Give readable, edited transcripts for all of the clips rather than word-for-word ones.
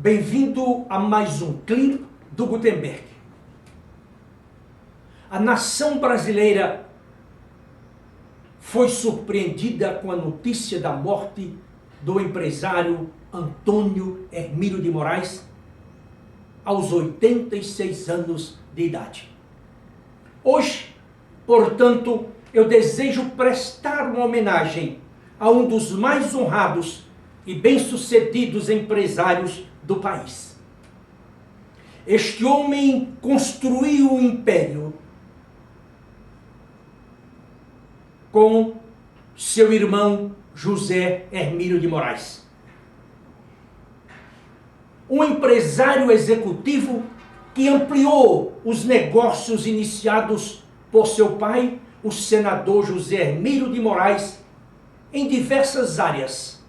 Bem-vindo a mais um clipe do Gutenberg. A nação brasileira foi surpreendida com a notícia da morte do empresário Antônio Hermílio de Moraes, aos 86 anos de idade. Hoje, portanto, eu desejo prestar uma homenagem a um dos mais honrados e bem-sucedidos empresários do país. Este homem construiu um império com seu irmão José Hermílio de Moraes. Um empresário executivo que ampliou os negócios iniciados por seu pai, o senador José Hermílio de Moraes, em diversas áreas: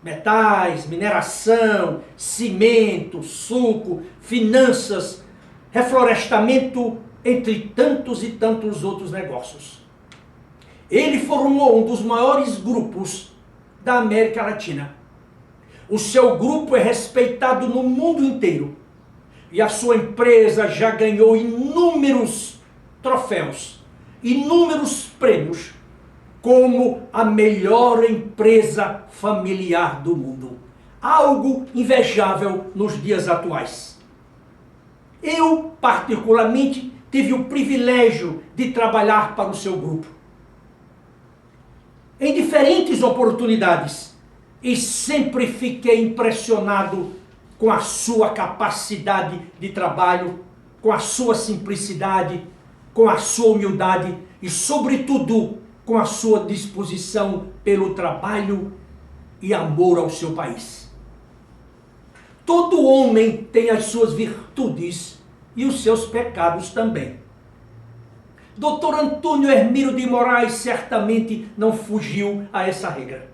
metais, mineração, cimento, suco, finanças, reflorestamento, entre tantos e tantos outros negócios. Ele formou um dos maiores grupos da América Latina. O seu grupo é respeitado no mundo inteiro e a sua empresa já ganhou inúmeros troféus, inúmeros prêmios, como a melhor empresa familiar do mundo. Algo invejável nos dias atuais. Eu, particularmente, tive o privilégio de trabalhar para o seu grupo em diferentes oportunidades e sempre fiquei impressionado com a sua capacidade de trabalho, com a sua simplicidade, com a sua humildade e, sobretudo, com a sua disposição pelo trabalho e amor ao seu país. Todo homem tem as suas virtudes e os seus pecados também. Dr. Antônio Hermílio de Moraes certamente não fugiu a essa regra.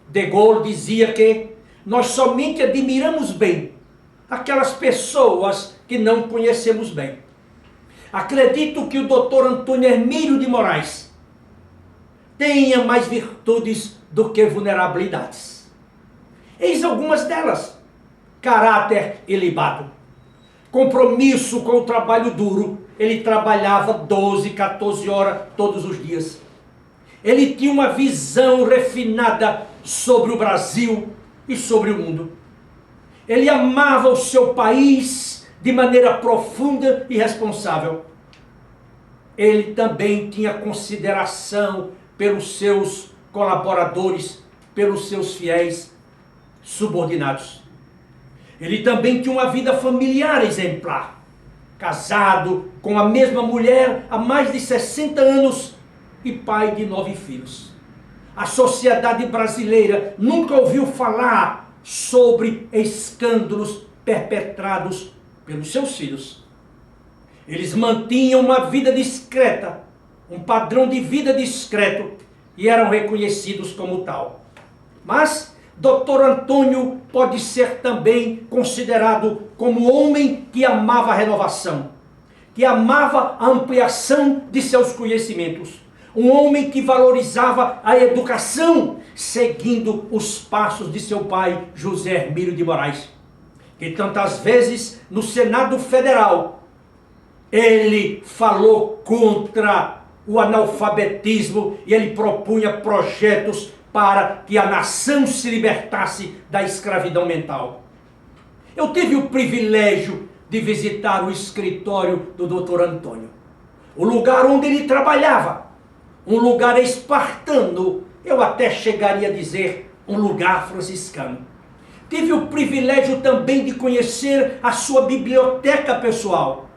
De Gaulle dizia que nós somente admiramos bem aquelas pessoas que não conhecemos bem. Acredito que o Dr. Antônio Hermílio de Moraes tenha mais virtudes do que vulnerabilidades. Eis algumas delas: caráter ilibado, compromisso com o trabalho duro. Ele trabalhava 12, 14 horas todos os dias. Ele tinha uma visão refinada sobre o Brasil e sobre o mundo. Ele amava o seu país de maneira profunda e responsável. Ele também tinha consideração pelos seus colaboradores, pelos seus fiéis subordinados. Ele também tinha uma vida familiar exemplar. Casado com a mesma mulher há mais de 60 anos e pai de 9 filhos. A sociedade brasileira nunca ouviu falar sobre escândalos perpetrados pelos seus filhos. Eles mantinham uma vida discreta, um padrão de vida discreto, e eram reconhecidos como tal. Mas Dr. Antônio pode ser também considerado como homem que amava a renovação, que amava a ampliação de seus conhecimentos, um homem que valorizava a educação, seguindo os passos de seu pai, José Hermílio de Moraes, que tantas vezes no Senado Federal ele falou contra o analfabetismo e ele propunha projetos para que a nação se libertasse da escravidão mental. Eu tive o privilégio de visitar o escritório do Dr. Antônio, o lugar onde ele trabalhava, um lugar espartano, eu até chegaria a dizer um lugar franciscano. Tive o privilégio também de conhecer a sua biblioteca pessoal,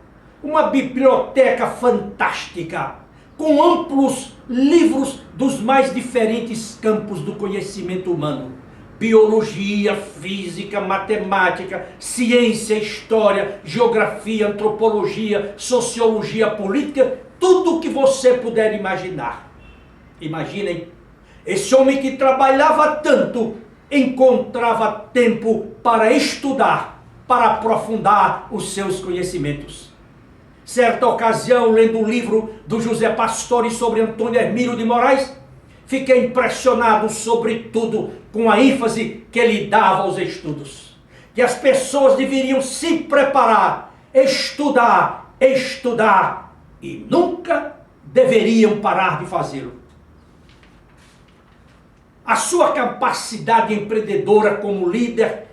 uma biblioteca fantástica, com amplos livros dos mais diferentes campos do conhecimento humano: biologia, física, matemática, ciência, história, geografia, antropologia, sociologia, política, tudo o que você puder imaginar. Imaginem, esse homem que trabalhava tanto encontrava tempo para estudar, para aprofundar os seus conhecimentos. Certa ocasião, lendo o livro do José Pastore sobre Antônio Hermílio de Moraes, fiquei impressionado, sobretudo, com a ênfase que ele dava aos estudos. que as pessoas deveriam se preparar, estudar e nunca deveriam parar de fazê-lo. A sua capacidade empreendedora como líder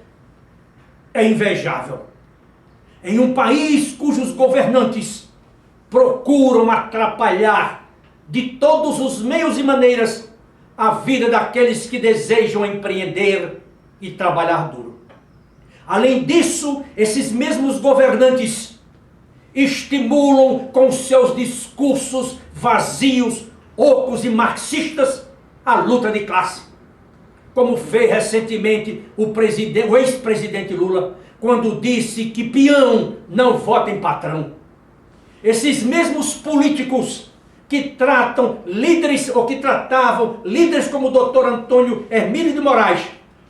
é invejável. Em um país cujos governantes procuram atrapalhar de todos os meios e maneiras a vida daqueles que desejam empreender e trabalhar duro. Além disso, esses mesmos governantes estimulam com seus discursos vazios, ocos e marxistas a luta de classe, como fez recentemente o ex-presidente Lula, quando disse que peão não vota em patrão. Esses mesmos políticos que tratam líderes, ou que tratavam líderes como o Dr. Antônio Hermílio de Moraes,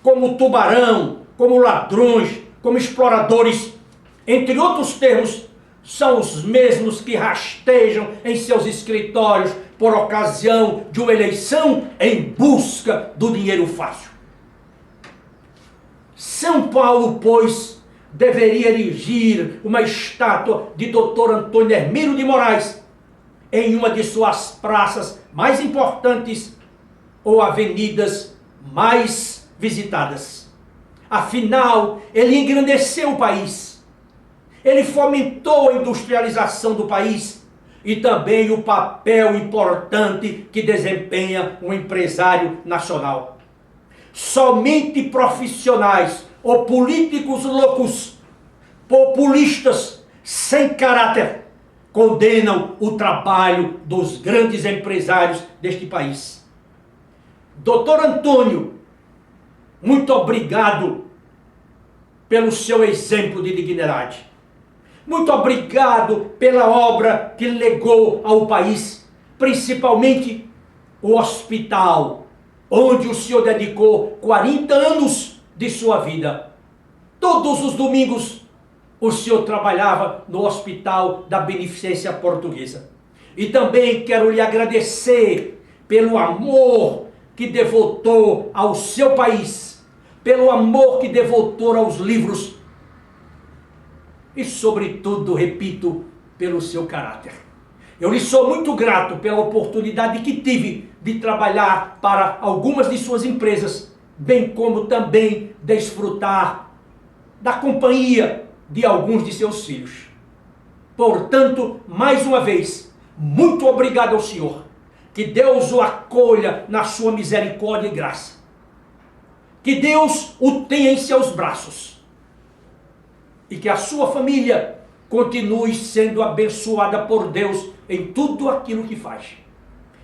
como tubarão, como ladrões, como exploradores, entre outros termos, são os mesmos que rastejam em seus escritórios por ocasião de uma eleição em busca do dinheiro fácil. São Paulo, pois, deveria erigir uma estátua de Dr. Antônio Hermílio de Moraes em uma de suas praças mais importantes ou avenidas mais visitadas. Afinal, ele engrandeceu o país. Ele fomentou a industrialização do país e também o papel importante que desempenha um empresário nacional. Somente profissionais ou políticos loucos, populistas, sem caráter, condenam o trabalho dos grandes empresários deste país. Doutor Antônio, muito obrigado pelo seu exemplo de dignidade. Muito obrigado pela obra que legou ao país, principalmente o hospital, onde o senhor dedicou 40 anos de sua vida. Todos os domingos o senhor trabalhava no Hospital da Beneficência Portuguesa. E também quero lhe agradecer pelo amor que devotou ao seu país, pelo amor que devotou aos livros e, sobretudo, repito, pelo seu caráter. Eu lhe sou muito grato pela oportunidade que tive de trabalhar para algumas de suas empresas, bem como também desfrutar da companhia de alguns de seus filhos. Portanto, mais uma vez, muito obrigado ao senhor. Que Deus o acolha na sua misericórdia e graça. Que Deus o tenha em seus braços. E que a sua família continue sendo abençoada por Deus em tudo aquilo que faz.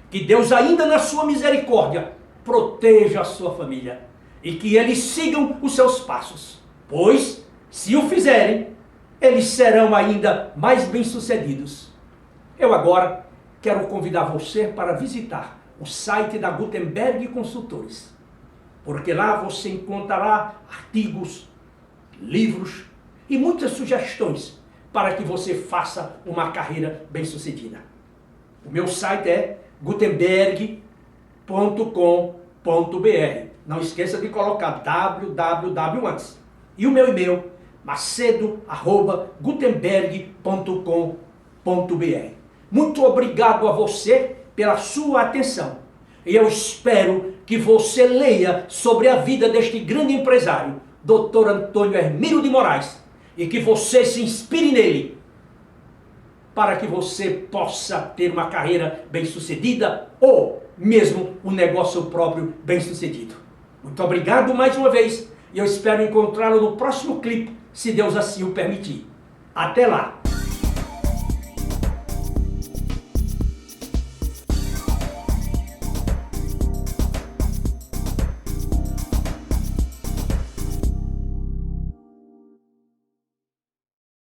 Que Deus, ainda na sua misericórdia, proteja a sua família. E que eles sigam os seus passos. Pois, se o fizerem, eles serão ainda mais bem-sucedidos. Eu agora quero convidar você para visitar o site da Gutenberg Consultores, porque lá você encontrará artigos, livros e muitas sugestões para que você faça uma carreira bem-sucedida. O meu site é gutenberg.com.br. Não esqueça de colocar www antes. E o meu e-mail, macedo@gutenberg.com.br. Muito obrigado a você pela sua atenção. E eu espero que você leia sobre a vida deste grande empresário, Dr. Antônio Hermílio de Moraes, e que você se inspire nele, para que você possa ter uma carreira bem-sucedida ou mesmo um negócio próprio bem-sucedido. Muito obrigado mais uma vez e eu espero encontrá-lo no próximo clipe, se Deus assim o permitir. Até lá!